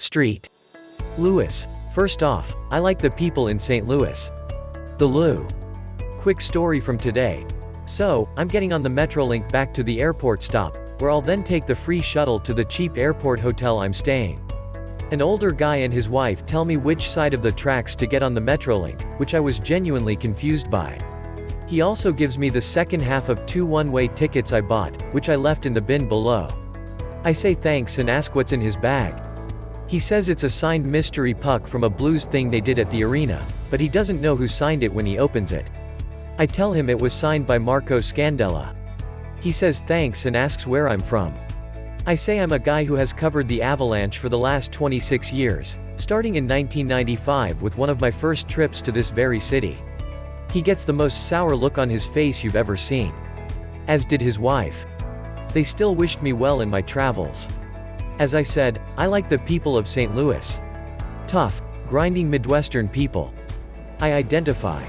Street. Louis. First off, I like the people in St. Louis. The Lou. Quick story from today. So, I'm getting on the MetroLink back to the airport stop, where I'll then take the free shuttle to the cheap airport hotel I'm staying. An older guy and his wife tell me which side of the tracks to get on the MetroLink, which I was genuinely confused by. He also gives me the second half of 2 one-way tickets I bought, which I left in the bin below. I say thanks and ask what's in his bag. He says it's a signed mystery puck from a blues thing they did at the arena, but he doesn't know who signed it when he opens it. I tell him it was signed by Marco Scandella. He says thanks and asks where I'm from. I say I'm a guy who has covered the Avalanche for the last 26 years, starting in 1995 with one of my first trips to this very city. He gets the most sour look on his face you've ever seen. As did his wife. They still wished me well in my travels. As I said, I like the people of St. Louis. Tough, grinding Midwestern people. I identify.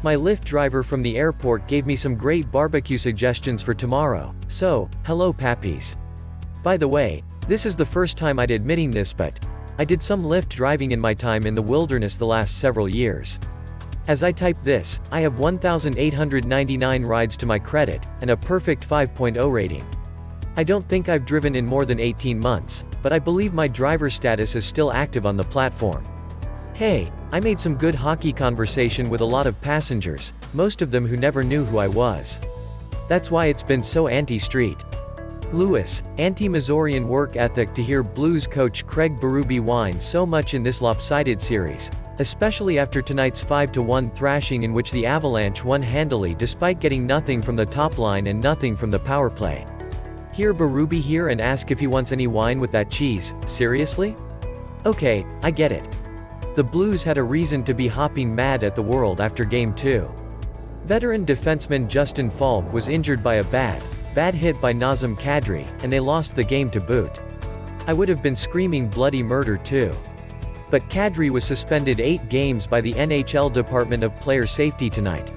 My Lyft driver from the airport gave me some great barbecue suggestions for tomorrow, so, hello Pappies. By the way, this is the first time I'd admitting this, but I did some Lyft driving in my time in the wilderness the last several years. As I type this, I have 1,899 rides to my credit, and a perfect 5.0 rating. I don't think I've driven in more than 18 months, but I believe my driver status is still active on the platform. Hey, I made some good hockey conversation with a lot of passengers, most of them who never knew who I was. That's why it's been so anti-street. Louis, anti-Missourian work ethic to hear blues coach Craig Berube whine so much in this lopsided series, especially after tonight's 5-1 thrashing in which the Avalanche won handily despite getting nothing from the top line and nothing from the power play. Hear Berube here and ask if he wants any wine with that cheese, seriously? Okay, I get it. The Blues had a reason to be hopping mad at the world after Game 2. Veteran defenseman Justin Faulk was injured by a bad hit by Nazem Kadri, and they lost the game to boot. I would have been screaming bloody murder too. But Kadri was suspended 8 games by the NHL Department of Player Safety tonight.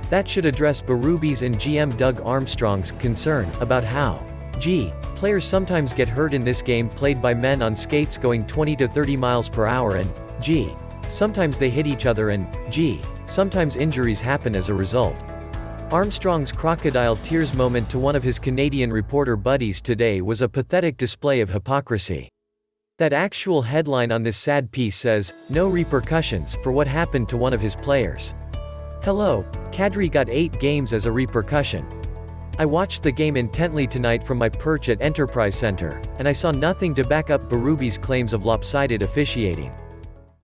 That should address Berube's and GM Doug Armstrong's concern about how players sometimes get hurt in this game played by men on skates going 20 to 30 miles per hour and sometimes they hit each other and sometimes injuries happen as a result. Armstrong's crocodile tears moment to one of his Canadian reporter buddies today was a pathetic display of hypocrisy. That actual headline on this sad piece says, "No repercussions," for what happened to one of his players. Hello, Kadri got 8 games as a repercussion. I watched the game intently tonight from my perch at Enterprise Center, and I saw nothing to back up Berube's claims of lopsided officiating.